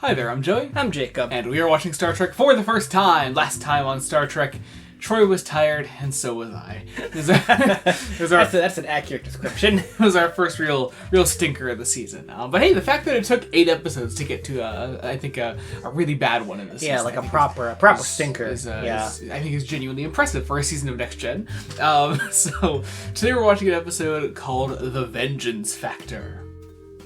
Hi there, I'm Joey. I'm Jacob. And we are watching Star Trek for the first time. Last time on Star Trek, Troy was tired, and so was I. That's an accurate description. It was our first real stinker of the season. But hey, the fact that it took 8 episodes to get to, I think, a really bad one in this season. Yeah, like a proper stinker. I think is genuinely impressive for a season of Next Gen. So today we're watching an episode called The Vengeance Factor.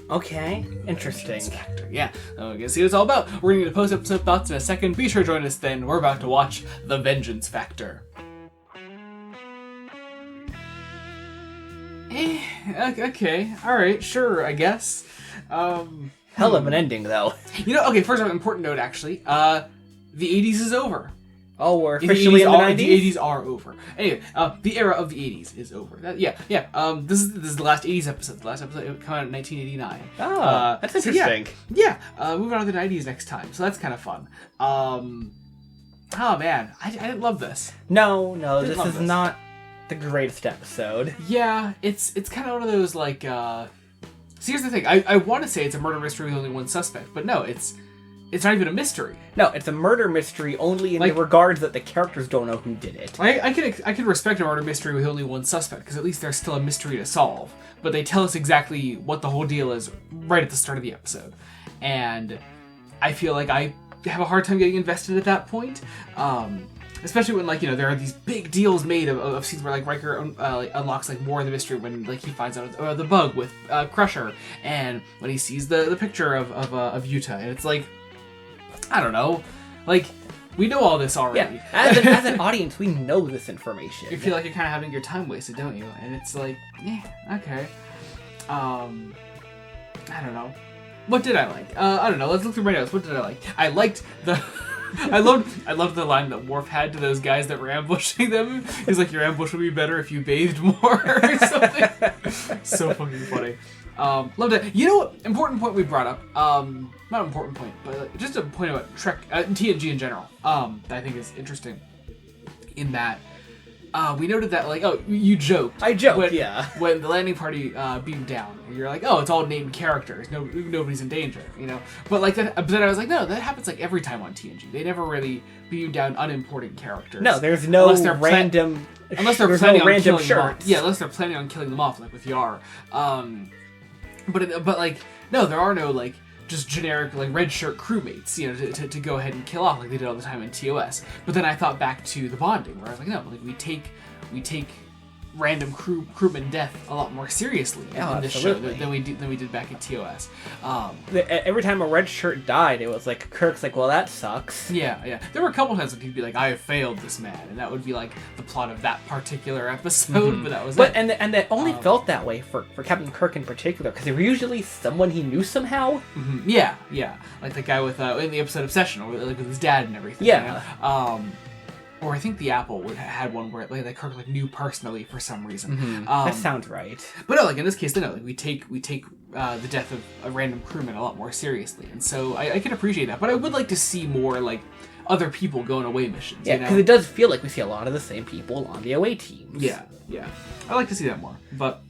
Okay, interesting. Factor. Yeah, we're gonna see what it's all about. We're gonna get to post-episode thoughts in a second. Be sure to join us then. We're about to watch The Vengeance Factor. Okay, alright, sure, I guess. Hell of an ending, though. You know, okay, first off, important note, actually. The 80s is over. Oh, we're officially in the 90s? The 80s are over. Anyway, the era of the 80s is over. This is the last 80s episode. The last episode came out in 1989. Oh, that's interesting. Moving on to the 90s next time. So that's kind of fun. Oh, man. I didn't love this. No, this is not the greatest episode. Yeah, it's kind of one of those, like, So here's the thing. I want to say it's a murder mystery with only one suspect, but no, it's not even a mystery. No, it's a murder mystery only in the regards that the characters don't know who did it. I can respect a murder mystery with only one suspect, because at least there's still a mystery to solve. But they tell us exactly what the whole deal is right at the start of the episode. And I feel like I have a hard time getting invested at that point. Especially when, there are these big deals made of scenes where, Riker unlocks, more of the mystery when, he finds out the bug with Crusher. And when he sees the picture of Yuta. And it's like, I don't know. We know all this already. Yeah, as an audience, we know this information. You feel like you're kind of having your time wasted, don't you? And it's like, okay. I don't know. What did I like? I don't know. Let's look through my notes. What did I like? I liked the... I loved the line that Worf had to those guys that were ambushing them. He's like, your ambush would be better if you bathed more or something. So fucking funny. Loved it. You know what? Important point we brought up. Not important point, but just a point about Trek, TNG in general. That I think is interesting. In that, we noted that you joked. I joked, when the landing party beamed down, you're like, oh, it's all named characters. Nobody's in danger, But but then I was like, no, that happens every time on TNG. They never really beam down unimportant characters. No, there's no unless they're planning on killing them off. Yeah, unless they're planning on killing them off, like with Yar. But no, there are no just generic red shirt crewmates, to go ahead and kill off like they did all the time in TOS. But then I thought back to the bonding, where I was like, no, we take random crewman death a lot more seriously in this show than we did back in TOS. Every time a red shirt died, it was like Kirk's like, well, that sucks. Yeah. There were a couple times when he'd be like, I have failed this man, and that would be the plot of that particular episode. Mm-hmm. But that was it. And that only felt that way for Captain Kirk in particular, because they were usually someone he knew somehow. Mm-hmm. Yeah. Like the guy with in the episode Obsession, or with his dad and everything. Yeah. Or I think the Apple had one where Kirk knew personally for some reason. Mm-hmm. That sounds right. But no, in this case, we take the death of a random crewman a lot more seriously, and so I can appreciate that. But I would like to see more other people go on away missions. Yeah, because it does feel like we see a lot of the same people on the away teams. Yeah. I like to see that more, but.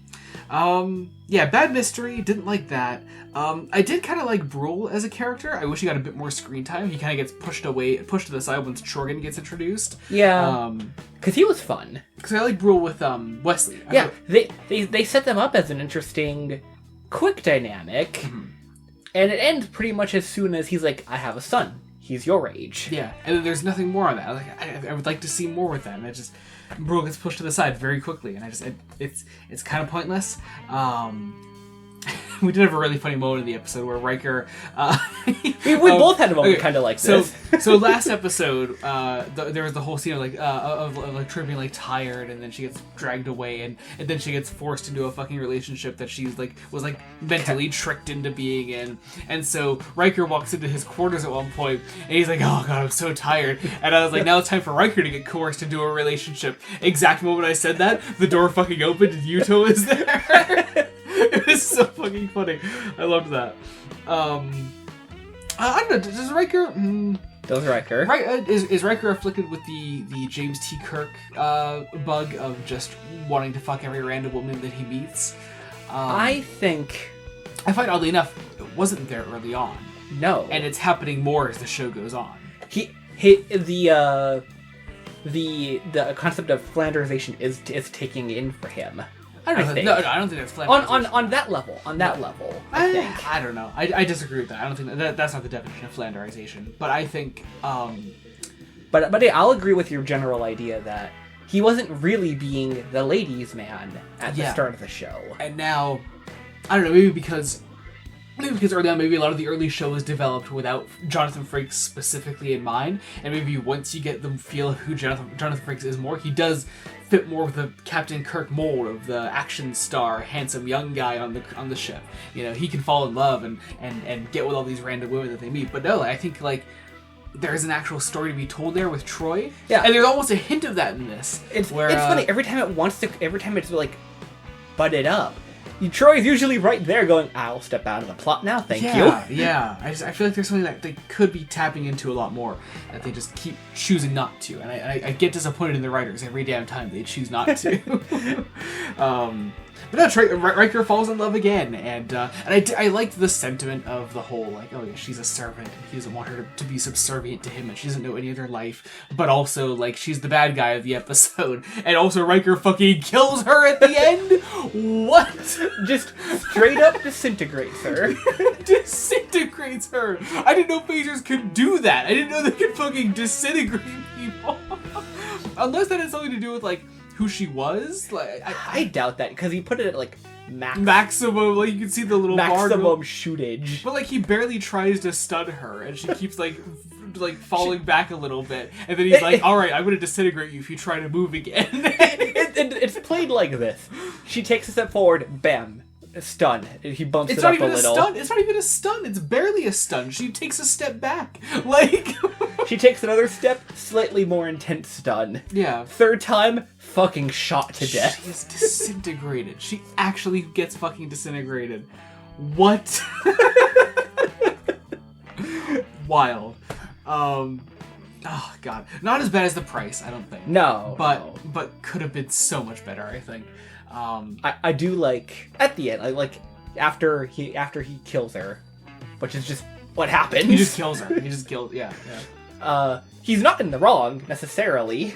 Bad mystery, didn't like that. I did kind of like Brule as a character. I wish he got a bit more screen time. He kind of gets pushed to the side once Corrigan gets introduced. Yeah. Because he was fun. Because I like Brule with Wesley. They set them up as an interesting, quick dynamic. Mm-hmm. And it ends pretty much as soon as he's like, I have a son. He's your age. Yeah, and then there's nothing more on that. I would like to see more with that. And Brule gets pushed to the side very quickly, and it's kind of pointless. We did have a really funny moment in the episode where Riker... we both had a moment kind of like this. So last episode, there was the whole scene of Trip being tired, and then she gets dragged away, and then she gets forced into a fucking relationship that she's was mentally tricked into being in. And so Riker walks into his quarters at one point, and he's like, oh god, I'm so tired. And I was like, now it's time for Riker to get coerced into a relationship. Exact moment I said that, the door fucking opened and Yuto is there. It was so fucking funny. I loved that. I don't know. Does Riker? Does Riker? Is Riker afflicted with the James T. Kirk bug of just wanting to fuck every random woman that he meets? I find oddly enough it wasn't there early on. No. And it's happening more as the show goes on. The concept of Flanderization is taking in for him. I don't know. No, I don't think that's Flanderization. On that level. I think. I don't know. I disagree with that. I don't think that's not the definition of Flanderization. But I think. But I'll agree with your general idea that he wasn't really being the ladies' man at the start of the show. And now, I don't know. Maybe because early on, maybe a lot of the early show was developed without Jonathan Frakes specifically in mind, and maybe once you get the feel of who Jonathan Frakes is more, he does fit more with the Captain Kirk mold of the action star, handsome young guy on the ship. You know, he can fall in love and get with all these random women that they meet. But no, I think like there's an actual story to be told there with Troy. Yeah, and there's almost a hint of that in this. It's funny every time it's like butted up. Troy's usually right there going, I'll step out of the plot now, thank you. Yeah. I feel like there's something that they could be tapping into a lot more that they just keep choosing not to. And I get disappointed in the writers every damn time they choose not to. But no, Riker falls in love again, and I liked the sentiment of the whole, like, oh yeah, she's a servant, and he doesn't want her to be subservient to him, and she doesn't know any other life, but also, like, she's the bad guy of the episode, and also Riker fucking kills her at the end? What? Just straight up disintegrates her. Disintegrates her! I didn't know phasers could do that! I didn't know they could fucking disintegrate people! Unless that had something to do with, like, who she was? Like I doubt that, because he put it at like maximum, like you can see the little maximum shootage. But like he barely tries to stun her, and she keeps like falling back a little bit, and then he's like, "All right, I'm going to disintegrate you if you try to move again." It's played like this: she takes a step forward, bam, stun. He bumps it up a little. It's not even a stun. It's barely a stun. She takes a step back, like. She takes another step, slightly more intense stun. Yeah. Third time, fucking shot to death. She is disintegrated. She actually gets fucking disintegrated. What? Wild. Oh god. Not as bad as The Price, I don't think. No. But could have been so much better, I think. I do like at the end, like after he kills her, which is just what happens. He just kills her. Yeah. He's not in the wrong necessarily,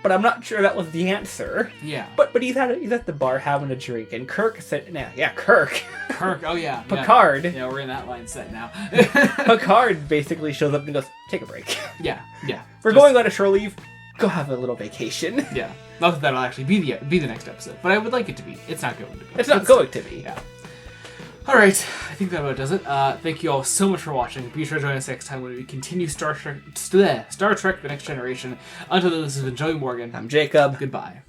but I'm not sure that was the answer. Yeah. But he's at the bar having a drink, and Kirk said, Kirk. Oh yeah. Picard. Yeah, we're in that line set now. Picard basically shows up and goes, take a break. Yeah. We're going on a shore leave. Go have a little vacation. Yeah. Not that that'll actually be the next episode, but I would like it to be. It's not going to be. It's not going to be. Yeah. Alright, I think that about does it. Thank you all so much for watching. Be sure to join us next time when we continue Star Trek The Next Generation. Until then, this has been Joey Morgan. I'm Jacob. Goodbye.